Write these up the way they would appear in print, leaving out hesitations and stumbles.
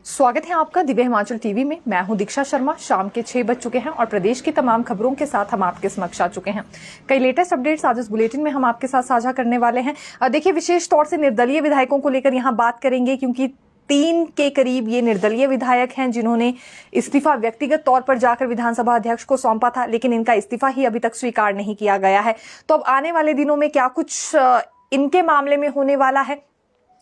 स्वागत है आपका दिव्य हिमाचल टीवी में। मैं हूं दीक्षा शर्मा। शाम के 6 बज चुके हैं और प्रदेश की तमाम खबरों के साथ हम आपके समक्ष आ चुके हैं। कई लेटेस्ट अपडेट्स आज इस बुलेटिन में हम आपके साथ साझा करने वाले हैं। देखिए, विशेष तौर से निर्दलीय विधायकों को लेकर यहां बात करेंगे, क्योंकि 3 के करीब ये निर्दलीय विधायक हैं जिन्होंने इस्तीफा व्यक्तिगत तौर पर जाकर विधानसभा अध्यक्ष को सौंपा था, लेकिन इनका इस्तीफा ही अभी तक स्वीकार नहीं किया गया है। तो अब आने वाले दिनों में क्या कुछ इनके मामले में होने वाला है,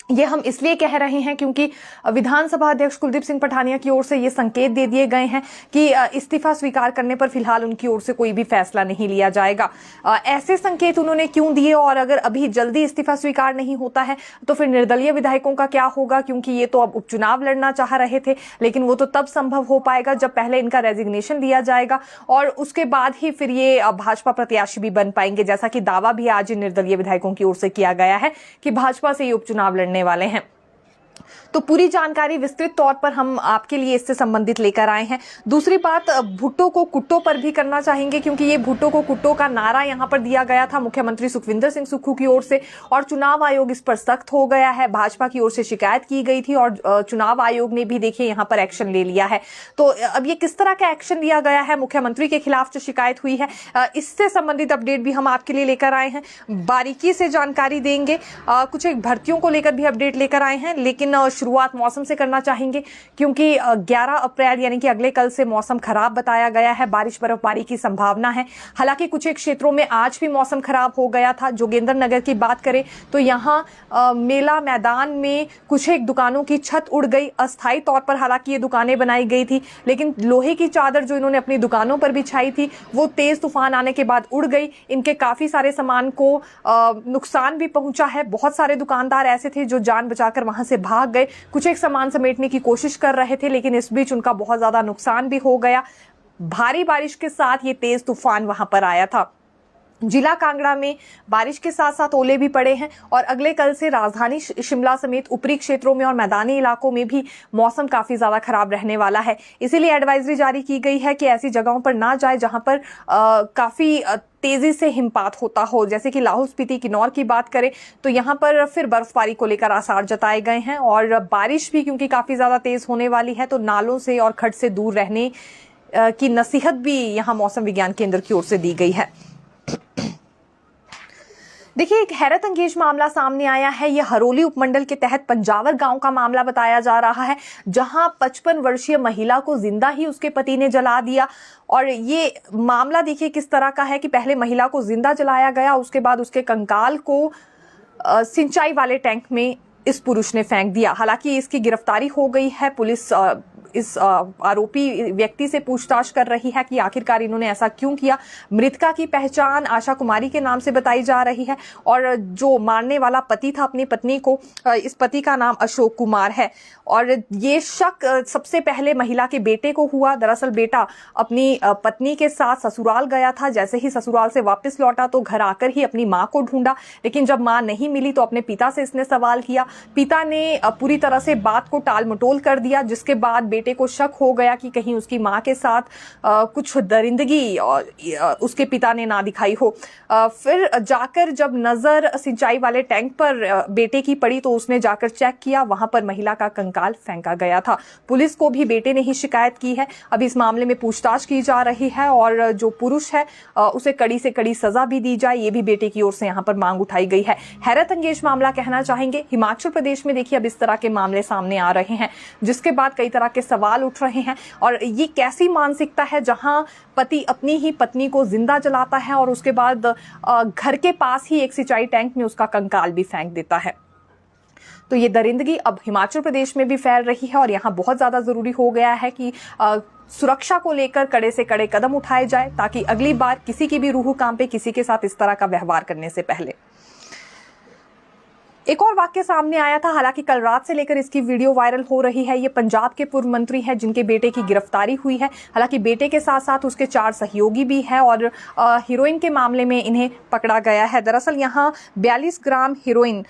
ये हम इसलिए कह रहे हैं क्योंकि विधानसभा अध्यक्ष कुलदीप सिंह पठानिया की ओर से ये संकेत दे दिए गए हैं कि इस्तीफा स्वीकार करने पर फिलहाल उनकी ओर से कोई भी फैसला नहीं लिया जाएगा। ऐसे संकेत उन्होंने क्यों दिए, और अगर अभी जल्दी इस्तीफा स्वीकार नहीं होता है तो फिर निर्दलीय विधायकों का क्या होगा, क्योंकि ये तो अब उपचुनाव लड़ना चाह रहे थे, लेकिन वो तो तब संभव हो पाएगा जब पहले इनका रेजिग्नेशन दिया जाएगा और उसके बाद ही फिर ये भाजपा प्रत्याशी भी बन पाएंगे, जैसा कि दावा भी आज निर्दलीय विधायकों की ओर से किया गया है कि भाजपा से ये उपचुनाव लड़ने वाले हैं। तो पूरी जानकारी विस्तृत तौर पर हम आपके लिए इससे संबंधित लेकर आए हैं। दूसरी बात, भुट्टो को कुट्टो पर भी करना चाहेंगे, क्योंकि ये भुट्टो को कुट्टो का नारा यहां पर दिया गया था मुख्यमंत्री सुखविंदर सिंह सुक्खू की ओर से, और चुनाव आयोग इस पर सख्त हो गया है। भाजपा की ओर से शिकायत की गई थी और चुनाव आयोग ने भी देखिए यहां पर एक्शन ले लिया है। तो अब ये किस तरह का एक्शन लिया गया है मुख्यमंत्री के खिलाफ जो शिकायत हुई है, इससे संबंधित अपडेट भी हम आपके लिए लेकर आए हैं। बारीकी से जानकारी देंगे। कुछ एक भर्तियों को लेकर भी अपडेट लेकर आए हैं, लेकिन शुरुआत मौसम से करना चाहेंगे, क्योंकि 11 अप्रैल यानी कि अगले कल से मौसम खराब बताया गया है। बारिश बर्फबारी की संभावना है। हालांकि कुछ एक क्षेत्रों में आज भी मौसम खराब हो गया था। जोगिंद्रनगर की बात करें तो यहाँ मेला मैदान में कुछ एक दुकानों की छत उड़ गई अस्थायी तौर पर। हालांकि ये दुकानें बनाई गई थी, लेकिन लोहे की चादर जो इन्होंने अपनी दुकानों पर बिछाई थी वो तेज तूफान आने के बाद उड़ गई। इनके काफी सारे सामान को नुकसान भी पहुंचा है। बहुत सारे दुकानदार ऐसे थे जो जान बचाकर वहां से भाग गए। कुछ एक सामान समेटने की कोशिश कर रहे थे, लेकिन इस बीच उनका बहुत ज्यादा नुकसान भी हो गया। भारी बारिश के साथ ये तेज तूफान वहां पर आया था। जिला कांगड़ा में बारिश के साथ साथ ओले भी पड़े हैं और अगले कल से राजधानी शिमला समेत ऊपरी क्षेत्रों में और मैदानी इलाकों में भी मौसम काफी ज्यादा खराब रहने वाला है। इसीलिए एडवाइजरी जारी की गई है कि ऐसी जगहों पर ना जाए जहां पर काफी तेजी से हिमपात होता हो। जैसे कि लाहौल स्पीति किन्नौर की बात करें तो यहाँ पर फिर बर्फबारी को लेकर आसार जताए गए हैं, और बारिश भी क्योंकि काफी ज्यादा तेज होने वाली है तो नालों से और खड्ड से दूर रहने की नसीहत भी यहाँ मौसम विज्ञान केंद्र की ओर से दी गई है। देखिए, एक हैरत अंगेज मामला सामने आया है। यह हरोली उपमंडल के तहत पंजावर गांव का मामला बताया जा रहा है, जहां 55 वर्षीय महिला को जिंदा ही उसके पति ने जला दिया। और ये मामला देखिए किस तरह का है कि पहले महिला को जिंदा जलाया गया, उसके बाद उसके कंकाल को सिंचाई वाले टैंक में इस पुरुष ने फेंक दिया। हालांकि इसकी गिरफ्तारी हो गई है। पुलिस इस आरोपी व्यक्ति से पूछताछ कर रही है कि आखिरकार इन्होंने ऐसा क्यों किया। मृतका की पहचान आशा कुमारी के नाम से बताई जा रही है, और जो मारने वाला पति था अपनी पत्नी को, इस पति का नाम अशोक कुमार है। और ये शक सबसे पहले महिला के बेटे को हुआ। दरअसल बेटा अपनी पत्नी के साथ ससुराल गया था। जैसे ही ससुराल से वापस लौटा तो घर आकर ही अपनी मां को ढूंढा, लेकिन जब मां नहीं मिली तो अपने पिता से इसने सवाल किया। पिता ने पूरी तरह से बात को टाल मटोल कर दिया, जिसके बाद बेटे को शक हो गया कि कहीं उसकी मां के साथ कुछ दरिंदगी उसके पिता ने ना दिखाई हो। फिर जाकर जब नजर सिंचाई वाले टैंक पर बेटे की पड़ी तो उसने जाकर चेक किया, वहां पर महिला का कंकाल फेंका गया था। पुलिस को भी बेटे ने ही शिकायत की है। अब इस मामले में पूछताछ की जा रही है और जो पुरुष है उसे कड़ी से कड़ी सजा भी दी जाए, ये भी बेटे की ओर से यहाँ पर मांग उठाई गई है। हैरत अंगेज मामला कहना चाहेंगे। हिमाचल प्रदेश में देखिए अब इस तरह के मामले सामने आ रहे हैं, जिसके बाद कई तरह के सवाल उठ रहे हैं। और ये कैसी मानसिकता है जहां पति अपनी ही पत्नी को जिंदा जलाता है और उसके बाद घर के पास ही एक सिंचाई टैंक में उसका कंकाल भी फेंक देता है। तो ये दरिंदगी अब हिमाचल प्रदेश में भी फैल रही है और यहाँ बहुत ज्यादा जरूरी हो गया है कि सुरक्षा को लेकर कड़े से कड़े कदम उठाए जाए, ताकि अगली बार किसी की भी रूह कांपे किसी के साथ इस तरह का व्यवहार करने से पहले। एक और वाक्य सामने आया था, हालांकि कल रात से लेकर इसकी वीडियो वायरल हो रही है। ये पंजाब के पूर्व मंत्री हैं जिनके बेटे की गिरफ्तारी हुई है। हालांकि बेटे के साथ साथ उसके 4 सहयोगी भी हैं और हीरोइन के मामले में इन्हें पकड़ा गया है। दरअसल यहाँ 42 ग्राम हीरोइन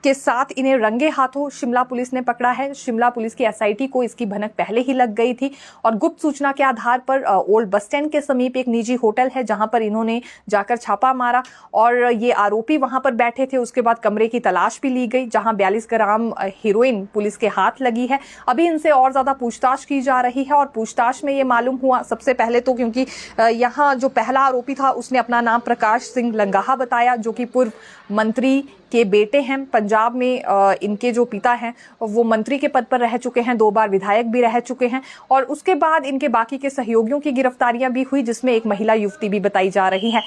के साथ इन्हें रंगे हाथों शिमला पुलिस ने पकड़ा है। शिमला पुलिस की एसआईटी को इसकी भनक पहले ही लग गई थी और गुप्त सूचना के आधार पर ओल्ड बस स्टैंड के समीप एक निजी होटल है जहां पर इन्होंने जाकर छापा मारा और ये आरोपी वहां पर बैठे थे। उसके बाद कमरे की तलाश भी ली गई जहां 42 ग्राम हीरोइन पुलिस के हाथ लगी है। अभी इनसे और ज्यादा पूछताछ की जा रही है और पूछताछ में ये मालूम हुआ सबसे पहले तो, क्योंकि यहाँ जो पहला आरोपी था उसने अपना नाम प्रकाश सिंह लंगाहा बताया, जो कि पूर्व मंत्री के बेटे हैं। पंजाब में इनके जो पिता हैं वो मंत्री के पद पर रह चुके हैं, 2 बार विधायक भी रह चुके हैं। और उसके बाद इनके बाकी के सहयोगियों की गिरफ्तारियां भी हुई, जिसमें एक महिला युवती भी बताई जा रही है।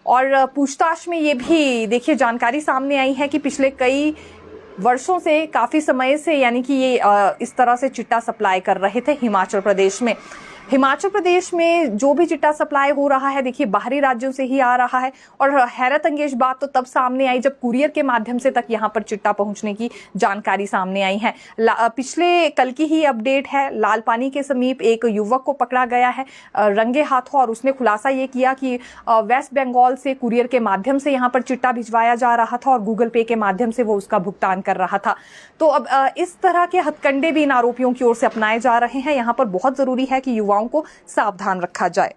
और पूछताछ में ये भी देखिए जानकारी सामने आई है कि पिछले कई वर्षों से, काफी समय से, यानी कि ये इस तरह से चिट्टा सप्लाई कर रहे थे हिमाचल प्रदेश में। हिमाचल प्रदेश में जो भी चिट्टा सप्लाई हो रहा है देखिए बाहरी राज्यों से ही आ रहा है। और हैरत अंगेज बात तो तब सामने आई जब कुरियर के माध्यम से तक यहाँ पर चिट्टा पहुंचने की जानकारी सामने आई है। पिछले कल की ही अपडेट है, लालपानी के समीप एक युवक को पकड़ा गया है रंगे हाथों और उसने खुलासा ये किया कि वेस्ट बंगाल से कुरियर के माध्यम से यहाँ पर चिट्टा भिजवाया जा रहा था और गूगल पे के माध्यम से वो उसका भुगतान कर रहा था। तो अब इस तरह के हथकंडे भी इन आरोपियों की ओर से अपनाए जा रहे हैं। यहाँ पर बहुत जरूरी है कि युवाओं को सावधान रखा जाए।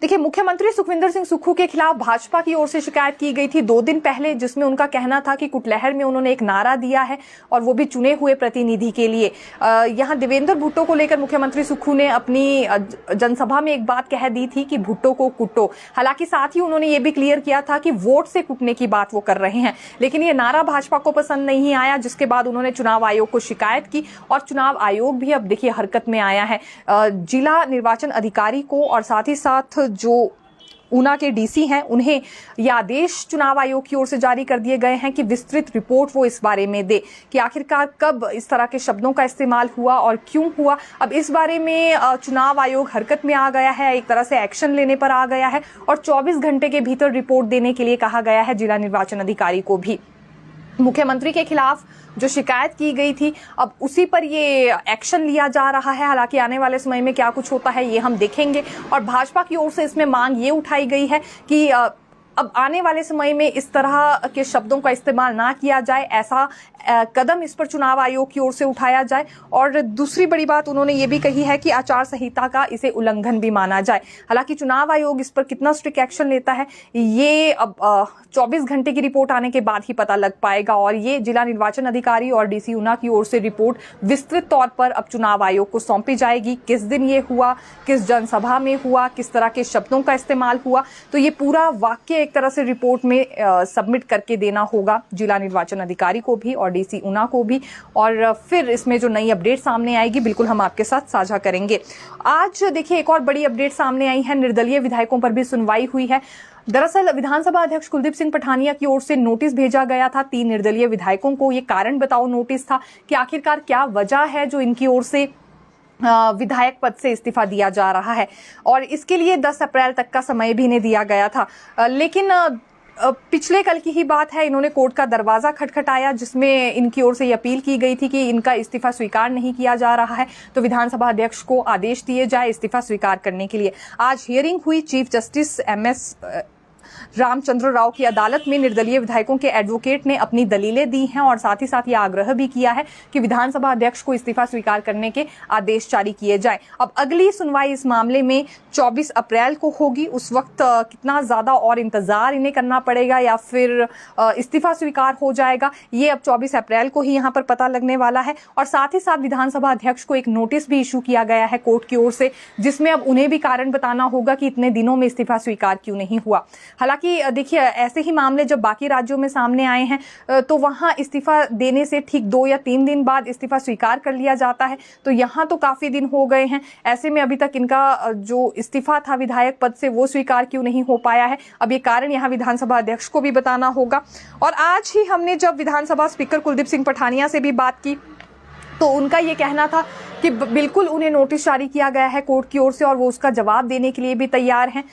देखिए मुख्यमंत्री सुखविंदर सिंह सुक्खू के खिलाफ भाजपा की ओर से शिकायत की गई थी 2 दिन पहले, जिसमें उनका कहना था कि कुटलहर में उन्होंने एक नारा दिया है और वो भी चुने हुए प्रतिनिधि के लिए। यहां देवेंद्र भुट्टो को लेकर मुख्यमंत्री सुक्खू ने अपनी जनसभा में एक बात कह दी थी कि भुट्टो को कुटो। हालांकि साथ ही उन्होंने ये भी क्लियर किया था कि वोट से कुटने की बात वो कर रहे हैं, लेकिन ये नारा भाजपा को पसंद नहीं आया, जिसके बाद उन्होंने चुनाव आयोग को शिकायत की और चुनाव आयोग भी अब देखिए हरकत में आया है। जिला निर्वाचन अधिकारी को और साथ ही साथ जो ऊना के डीसी हैं उन्हें यह आदेश चुनाव आयोग की ओर से जारी कर दिए गए हैं कि विस्तृत रिपोर्ट वो इस बारे में दे कि आखिरकार कब इस तरह के शब्दों का इस्तेमाल हुआ और क्यों हुआ। अब इस बारे में चुनाव आयोग हरकत में आ गया है, एक तरह से एक्शन लेने पर आ गया है और 24 घंटे के भीतर रिपोर्ट देने के लिए कहा गया है जिला निर्वाचन अधिकारी को भी। मुख्यमंत्री के खिलाफ जो शिकायत की गई थी अब उसी पर ये एक्शन लिया जा रहा है। हालांकि आने वाले समय में क्या कुछ होता है ये हम देखेंगे। और भाजपा की ओर से इसमें मांग ये उठाई गई है कि अब आने वाले समय में इस तरह के शब्दों का इस्तेमाल ना किया जाए, ऐसा कदम इस पर चुनाव आयोग की ओर से उठाया जाए। और दूसरी बड़ी बात उन्होंने ये भी कही है कि आचार संहिता का इसे उल्लंघन भी माना जाए। हालांकि चुनाव आयोग इस पर कितना स्ट्रिक्ट एक्शन लेता है ये अब 24 घंटे की रिपोर्ट आने के बाद ही पता लग पाएगा। और ये जिला निर्वाचन अधिकारी और डीसी ऊना की ओर से रिपोर्ट विस्तृत तौर पर अब चुनाव आयोग को सौंपी जाएगी। किस दिन ये हुआ, किस जनसभा में हुआ, किस तरह के शब्दों का इस्तेमाल हुआ, तो ये पूरा वाक्य एक तरह से रिपोर्ट में सबमिट करके देना होगा जिला निर्वाचन अधिकारी को भी और डीसी ऊना को भी। और फिर इसमें जो नई अपडेट सामने आएगी बिल्कुल हम आपके साथ साझा करेंगे। आज देखिए एक और बड़ी अपडेट सामने आई है, निर्दलीय विधायकों पर भी सुनवाई हुई है। दरअसल विधानसभा अध्यक्ष कुलदीप सिंह पठानिया की ओर से नोटिस भेजा गया था 3 निर्दलीय विधायकों को। ये कारण बताओ नोटिस था कि आखिरकार क्या वजह है जो इनकी ओर से विधायक पद से इस्तीफा दिया जा रहा है। और इसके लिए 10 अप्रैल तक का समय भी इन्हें दिया गया था। लेकिन पिछले कल की ही बात है, इन्होंने कोर्ट का दरवाजा खटखटाया जिसमें इनकी ओर से ये अपील की गई थी कि इनका इस्तीफा स्वीकार नहीं किया जा रहा है, तो विधानसभा अध्यक्ष को आदेश दिए जाए इस्तीफा स्वीकार करने के लिए। आज हियरिंग हुई chief justice MS Ramchandra Rao की अदालत में। निर्दलीय विधायकों के एडवोकेट ने अपनी दलीलें दी हैं और साथ ही साथ ये आग्रह भी किया है कि विधानसभा अध्यक्ष को इस्तीफा स्वीकार करने के आदेश जारी किए जाए। अब अगली सुनवाई इस मामले में 24 अप्रैल को होगी। उस वक्त कितना ज्यादा और इंतजार इन्हें करना पड़ेगा या फिर इस्तीफा स्वीकार हो जाएगा, ये अब 24 अप्रैल को ही यहाँ पर पता लगने वाला है। और साथ ही साथ विधानसभा अध्यक्ष को एक नोटिस भी इशू किया गया है कोर्ट की ओर से, जिसमें अब उन्हें भी कारण बताना होगा कि इतने दिनों में इस्तीफा स्वीकार क्यों नहीं हुआ। हालांकि देखिए ऐसे ही मामले जब बाकी राज्यों में सामने आए हैं तो वहां इस्तीफा देने से ठीक 2 या 3 दिन बाद इस्तीफा स्वीकार कर लिया जाता है। तो यहां तो काफी दिन हो गए हैं, ऐसे में अभी तक इनका जो इस्तीफा था विधायक पद से वो स्वीकार क्यों नहीं हो पाया है, अब ये कारण यहाँ विधानसभा अध्यक्ष को भी बताना होगा। और आज ही हमने जब विधानसभा स्पीकर कुलदीप सिंह पठानिया से भी बात की तो उनका ये कहना था कि बिल्कुल उन्हें नोटिस जारी किया गया है कोर्ट की ओर से और वो उसका जवाब देने के लिए भी तैयार हैं।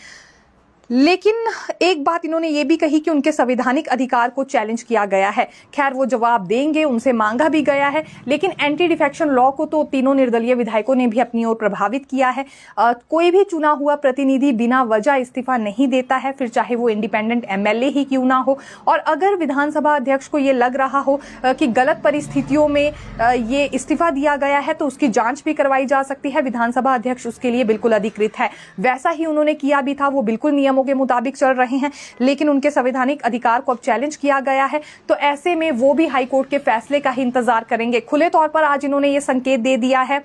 लेकिन एक बात इन्होंने ये भी कही कि उनके संवैधानिक अधिकार को चैलेंज किया गया है। खैर वो जवाब देंगे, उनसे मांगा भी गया है, लेकिन एंटी डिफेक्शन लॉ को तो तीनों निर्दलीय विधायकों ने भी अपनी ओर प्रभावित किया है। कोई भी चुना हुआ प्रतिनिधि बिना वजह इस्तीफा नहीं देता है, फिर चाहे वो इंडिपेंडेंट एमएलए ही क्यों ना हो। और अगर विधानसभा अध्यक्ष को ये लग रहा हो कि गलत परिस्थितियों में ये इस्तीफा दिया गया है तो उसकी जांच भी करवाई जा सकती है। विधानसभा अध्यक्ष उसके लिए बिल्कुल अधिकृत है। वैसा ही उन्होंने किया भी था, वो बिल्कुल नियमों के मुताबिक चल रहे हैं, लेकिन उनके संवैधानिक अधिकार को अब चैलेंज किया गया है। तो ऐसे में वो भी हाईकोर्ट के फैसले का ही इंतजार करेंगे। खुले तौर पर आज इन्होंने ये संकेत दे दिया है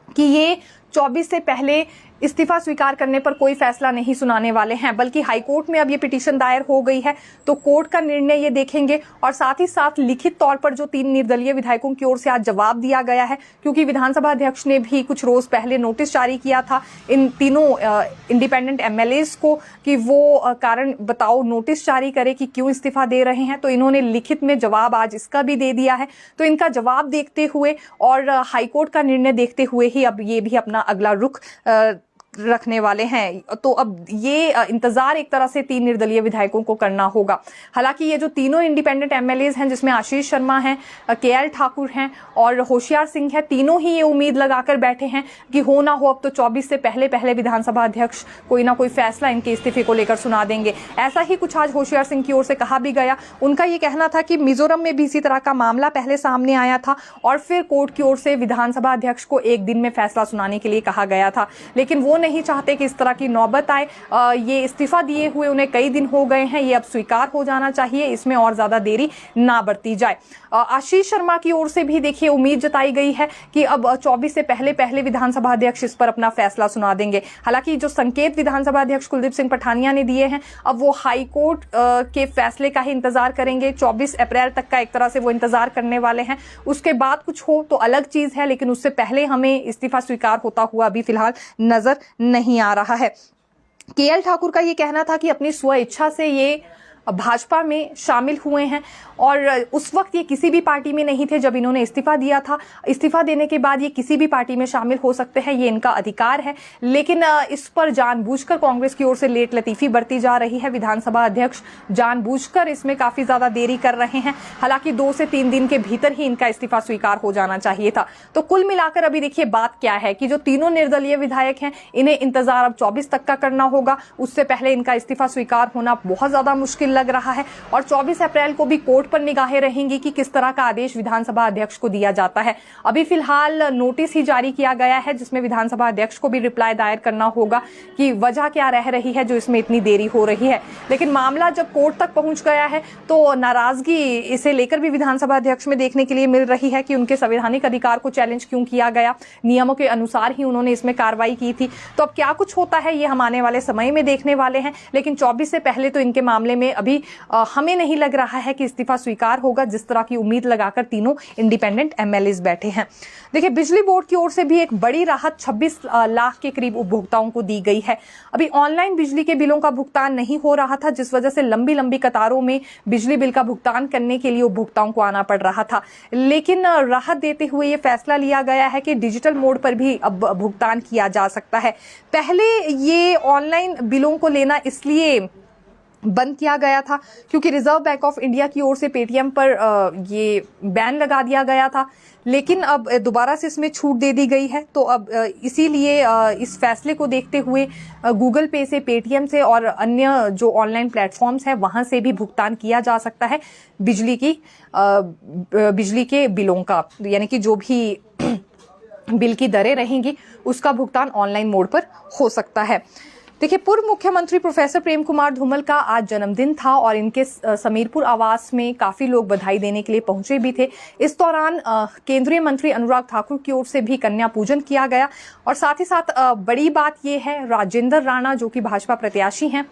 कि ये 24 से पहले इस्तीफा स्वीकार करने पर कोई फैसला नहीं सुनाने वाले हैं, बल्कि हाईकोर्ट में अब ये पिटीशन दायर हो गई है तो कोर्ट का निर्णय ये देखेंगे। और साथ ही साथ लिखित तौर पर जो 3 निर्दलीय विधायकों की ओर से आज जवाब दिया गया है, क्योंकि विधानसभा अध्यक्ष ने भी कुछ रोज पहले नोटिस जारी किया था इन तीनों इंडिपेंडेंट एमएलएज को कि वो कारण बताओ नोटिस जारी करे कि क्यों इस्तीफा दे रहे हैं। तो इन्होंने लिखित में जवाब आज इसका भी दे दिया है। तो इनका जवाब देखते हुए और हाईकोर्ट का निर्णय देखते हुए ही अब ये भी अपना अगला रुख रखने वाले हैं। तो अब ये इंतजार एक तरह से 3 निर्दलीय विधायकों को करना होगा। हालांकि ये जो तीनों इंडिपेंडेंट एमएलएज हैं, जिसमें आशीष शर्मा हैं, केएल ठाकुर हैं और होशियार सिंह है, तीनों ही ये उम्मीद लगाकर बैठे हैं कि हो ना हो अब तो 24 से पहले विधानसभा अध्यक्ष कोई ना कोई फैसला इनके इस्तीफे को लेकर सुना देंगे। ऐसा ही कुछ आज होशियार सिंह की ओर से कहा भी गया। उनका ये कहना था कि मिजोरम में भी इसी तरह का मामला पहले सामने आया था और फिर कोर्ट की ओर से विधानसभा अध्यक्ष को एक दिन में फैसला सुनाने के लिए कहा गया था, लेकिन वो नहीं चाहते कि इस तरह की नौबत आए। ये इस्तीफा दिए हुए उन्हें कई दिन हो गए हैं, ये अब स्वीकार हो जाना चाहिए, इसमें और ज्यादा देरी ना बरती जाए। आशीष शर्मा की ओर से भी देखिए उम्मीद जताई गई है कि अब 24 से पहले विधानसभा अध्यक्ष इस पर अपना फैसला सुना देंगे। हालांकि जो संकेत विधानसभा अध्यक्ष कुलदीप सिंह पठानिया ने दिए हैं, अब वो हाई कोर्ट के फैसले का ही इंतजार करेंगे। 24 अप्रैल तक का एक तरह से वो इंतजार करने वाले हैं। उसके बाद कुछ हो तो अलग चीज है, लेकिन उससे पहले हमें इस्तीफा स्वीकार होता हुआ अभी फिलहाल नजर नहीं आ रहा है। केएल ठाकुर का ये कहना था कि अपनी स्व इच्छा से ये भाजपा में शामिल हुए हैं और उस वक्त ये किसी भी पार्टी में नहीं थे जब इन्होंने इस्तीफा दिया था। इस्तीफा देने के बाद ये किसी भी पार्टी में शामिल हो सकते हैं, ये इनका अधिकार है, लेकिन इस पर जानबूझकर कांग्रेस की ओर से लेट लतीफी बरती जा रही है। विधानसभा अध्यक्ष जानबूझकर इसमें काफी ज्यादा देरी कर रहे हैं। हालांकि 2 से 3 दिन के भीतर ही इनका इस्तीफा स्वीकार हो जाना चाहिए था। तो कुल मिलाकर अभी देखिए बात क्या है कि जो तीनों निर्दलीय विधायक हैं, इन्हें इंतजार अब 24 तक का करना होगा। उससे पहले इनका इस्तीफा स्वीकार होना बहुत ज्यादा मुश्किल लग रहा है और 24 अप्रैल को भी कोर्ट पर निगाहें रहेंगी कि किस तरह का आदेश विधानसभा अध्यक्ष को दिया जाता है। अभी फिलहाल नोटिस ही जारी किया गया है जिसमें विधानसभा अध्यक्ष को भी रिप्लाई दायर करना होगा कि वजह क्या रह रही है जो इसमें इतनी देरी हो रही है। लेकिन मामला जब कोर्ट तक पहुंच गया है तो नाराजगी इसे लेकर भी विधानसभा अध्यक्ष में देखने के लिए मिल रही है कि उनके संवैधानिक अधिकार को चैलेंज क्यों किया गया। नियमों के अनुसार ही उन्होंने इसमें कार्रवाई की थी। तो अब क्या कुछ होता है ये हम आने वाले समय में देखने वाले हैं, लेकिन 24 से पहले तो इनके मामले में अभी हमें नहीं लग रहा है कि इस्तीफा स्वीकार होगा, जिस तरह की उम्मीद लगाकर तीनों इंडिपेंडेंट एमएलएज बैठे हैं। देखिए बिजली बोर्ड की ओर से भी एक बड़ी राहत 26 लाख के करीब उपभोक्ताओं को दी गई है। अभी ऑनलाइन बिजली के बिलों का भुगतान नहीं हो रहा था, जिस वजह से लंबी लंबी कतारों में बिजली बिल का भुगतान करने के लिए उपभोक्ताओं को आना पड़ रहा था। लेकिन राहत देते हुए ये फैसला लिया गया है कि डिजिटल मोड पर भी अब भुगतान किया जा सकता है। पहले ये ऑनलाइन बिलों को लेना इसलिए बंद किया गया था क्योंकि रिजर्व बैंक ऑफ इंडिया की ओर से पेटीएम पर ये बैन लगा दिया गया था, लेकिन अब दोबारा से इसमें छूट दे दी गई है। तो अब इसीलिए इस फैसले को देखते हुए गूगल पे से, पेटीएम से और अन्य जो ऑनलाइन प्लेटफॉर्म्स हैं वहां से भी भुगतान किया जा सकता है बिजली के बिलों का, यानी कि जो भी बिल की दरें रहेंगी उसका भुगतान ऑनलाइन मोड पर हो सकता है। देखिए पूर्व मुख्यमंत्री प्रोफेसर प्रेम कुमार धूमल का आज जन्मदिन था और इनके समीरपुर आवास में काफी लोग बधाई देने के लिए पहुंचे भी थे। इस दौरान केंद्रीय मंत्री अनुराग ठाकुर की ओर से भी कन्या पूजन किया गया और साथ ही साथ बड़ी बात यह है राजेंद्र राणा जो कि भाजपा प्रत्याशी हैं,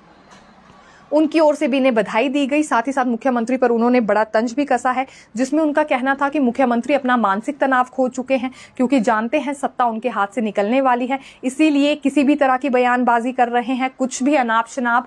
उनकी ओर से भी इन्हें बधाई दी गई। साथ ही साथ मुख्यमंत्री पर उन्होंने बड़ा तंज भी कसा है, जिसमें उनका कहना था कि मुख्यमंत्री अपना मानसिक तनाव खो चुके हैं, क्योंकि जानते हैं सत्ता उनके हाथ से निकलने वाली है, इसीलिए किसी भी तरह की बयानबाजी कर रहे हैं, कुछ भी अनाप शनाप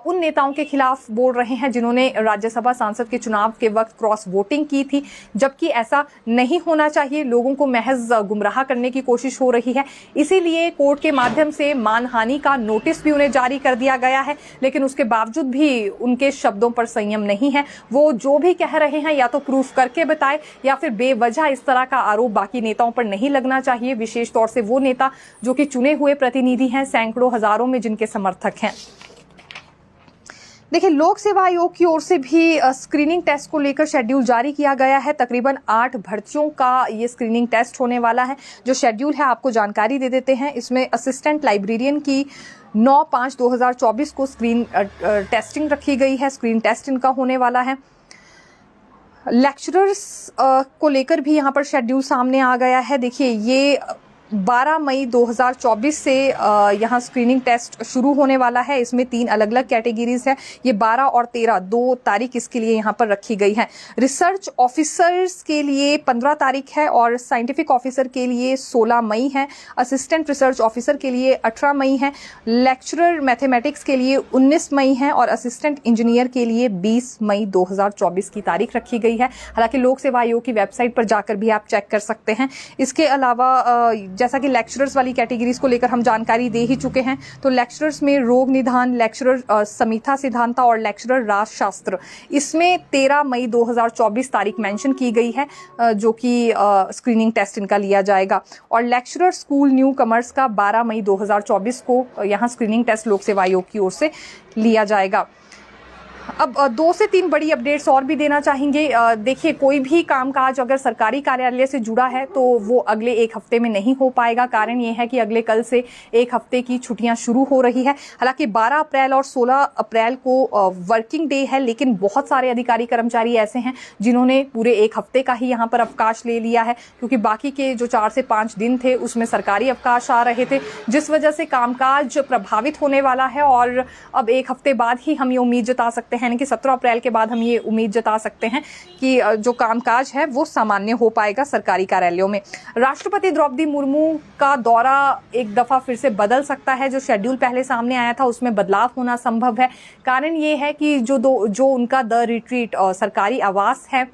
उन नेताओं के खिलाफ बोल रहे हैं जिन्होंने राज्यसभा सांसद के चुनाव के वक्त क्रॉस वोटिंग की थी, जबकि ऐसा नहीं होना चाहिए। लोगों को महज गुमराह करने की कोशिश हो रही है, इसीलिए कोर्ट के माध्यम से मानहानि का नोटिस भी उन्हें जारी कर दिया गया है। लेकिन उसके बावजूद भी उनके शब्दों पर संयम नहीं है। वो जो भी कह रहे हैं या तो प्रूफ करके बताए या फिर बेवजह इस तरह का आरोप बाकी नेताओं पर नहीं लगना चाहिए, विशेष तौर से वो नेता जो कि चुने हुए प्रतिनिधि हैं, सैकड़ों हजारों में जिनके समर्थक हैं। देखिए, लोक सेवा आयोग की ओर से भी स्क्रीनिंग टेस्ट को लेकर शेड्यूल जारी किया गया है। तकरीबन 8 भर्तियों का ये स्क्रीनिंग टेस्ट होने वाला है। जो शेड्यूल है आपको जानकारी दे देते हैं। इसमें असिस्टेंट लाइब्रेरियन की 9/5/2024 को स्क्रीन टेस्टिंग रखी गई है। स्क्रीन टेस्ट इनका होने वाला है। लेक्चरर्स को लेकर भी यहाँ पर शेड्यूल सामने आ गया है। देखिए, ये 12 मई 2024 से यहाँ स्क्रीनिंग टेस्ट शुरू होने वाला है। इसमें 3 अलग अलग कैटेगरीज है। ये 12 और 13 2 तारीख इसके लिए यहाँ पर रखी गई है। रिसर्च ऑफिसर्स के लिए 15 तारीख है और साइंटिफिक ऑफिसर के लिए 16 मई है। असिस्टेंट रिसर्च ऑफिसर के लिए 18 मई है। लेक्चरर मैथमेटिक्स के लिए 19 मई है और असिस्टेंट इंजीनियर के लिए 20 मई 2024 की तारीख रखी गई है। हालांकि लोक सेवा आयोग की वेबसाइट पर जाकर भी आप चेक कर सकते हैं। इसके अलावा जैसा कि लेक्चरर्स वाली कैटेगरीज को लेकर हम जानकारी दे ही चुके हैं, तो लेक्चरर्स में रोग निदान, लेक्चरर समीथा सिद्धांता और लेक्चरर राजशास्त्र, इसमें 13 मई 2024 तारीख मेंशन की गई है, जो कि स्क्रीनिंग टेस्ट इनका लिया जाएगा। और लेक्चरर स्कूल न्यू कमर्स का 12 मई 2024 को यहाँ स्क्रीनिंग टेस्ट लोक सेवा आयोग की ओर से लिया जाएगा। अब 2 से 3 बड़ी अपडेट्स और भी देना चाहेंगे। देखिए, कोई भी कामकाज अगर सरकारी कार्यालय से जुड़ा है तो वो अगले 1 हफ्ते में नहीं हो पाएगा। कारण ये है कि अगले कल से 1 हफ्ते की छुट्टियां शुरू हो रही है। हालांकि 12 अप्रैल और 16 अप्रैल को वर्किंग डे है, लेकिन बहुत सारे अधिकारी कर्मचारी ऐसे हैं जिन्होंने पूरे 1 हफ्ते का ही यहाँ पर अवकाश ले लिया है, क्योंकि बाकी के जो 4 से 5 दिन थे उसमें सरकारी अवकाश आ रहे थे, जिस वजह से कामकाज प्रभावित होने वाला है। और अब 1 हफ्ते बाद ही हम ये उम्मीद जता सकते हैं, यानी कि 17 अप्रैल के बाद हम ये उम्मीद जता सकते हैं कि जो कामकाज है वो सामान्य हो पाएगा सरकारी कार्यालयों में। राष्ट्रपति द्रौपदी मुर्मू का दौरा एक दफा फिर से बदल सकता है। जो शेड्यूल पहले सामने आया था उसमें बदलाव होना संभव है। कारण ये है कि जो उनका द रिट्रीट सरकारी आवास है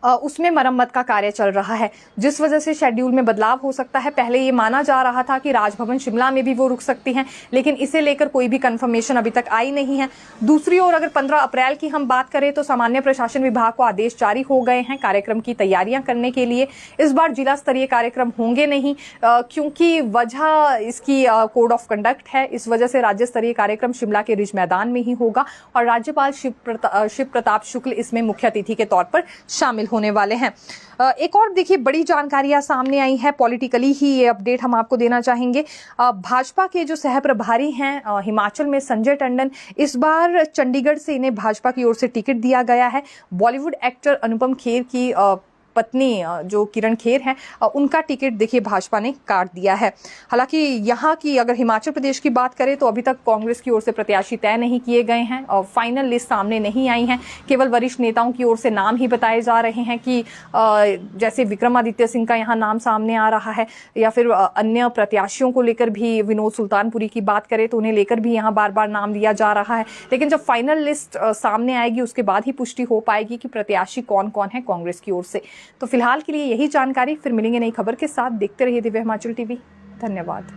उसमें मरम्मत का कार्य चल रहा है, जिस वजह से शेड्यूल में बदलाव हो सकता है। पहले ये माना जा रहा था कि राजभवन शिमला में भी वो रुक सकती हैं, लेकिन इसे लेकर कोई भी कंफर्मेशन अभी तक आई नहीं है। दूसरी ओर अगर 15 अप्रैल की हम बात करें तो सामान्य प्रशासन विभाग को आदेश जारी हो गए हैं कार्यक्रम की तैयारियां करने के लिए। इस बार जिला स्तरीय कार्यक्रम होंगे नहीं, क्योंकि वजह इसकी कोड ऑफ कंडक्ट है। इस वजह से राज्य स्तरीय कार्यक्रम शिमला के रिज मैदान में ही होगा और राज्यपाल शिव प्रताप शुक्ल इसमें मुख्य अतिथि के तौर पर शामिल होने वाले हैं। एक और देखिए बड़ी जानकारियां सामने आई हैं, पॉलिटिकली ही ये अपडेट हम आपको देना चाहेंगे। भाजपा के जो सह प्रभारी हैं हिमाचल में संजय टंडन, इस बार चंडीगढ़ से इन्हें भाजपा की ओर से टिकट दिया गया है। बॉलीवुड एक्टर अनुपम खेर की पत्नी जो किरण खेर है, उनका टिकट देखिए भाजपा ने काट दिया है। हालांकि यहाँ की अगर हिमाचल प्रदेश की बात करें तो अभी तक कांग्रेस की ओर से प्रत्याशी तय नहीं किए गए हैं और फाइनल लिस्ट सामने नहीं आई है। केवल वरिष्ठ नेताओं की ओर से नाम ही बताए जा रहे हैं कि जैसे विक्रमादित्य सिंह का यहाँ नाम सामने आ रहा है, या फिर अन्य प्रत्याशियों को लेकर भी विनोद सुल्तानपुरी की बात करें तो उन्हें लेकर भी यहाँ बार बार नाम लिया जा रहा है। लेकिन जब फाइनल लिस्ट सामने आएगी उसके बाद ही पुष्टि हो पाएगी कि प्रत्याशी कौन कौन है कांग्रेस की ओर से। तो फिलहाल के लिए यही जानकारी, फिर मिलेंगे नई खबर के साथ। देखते रहिए दिव्य हिमाचल टीवी। धन्यवाद।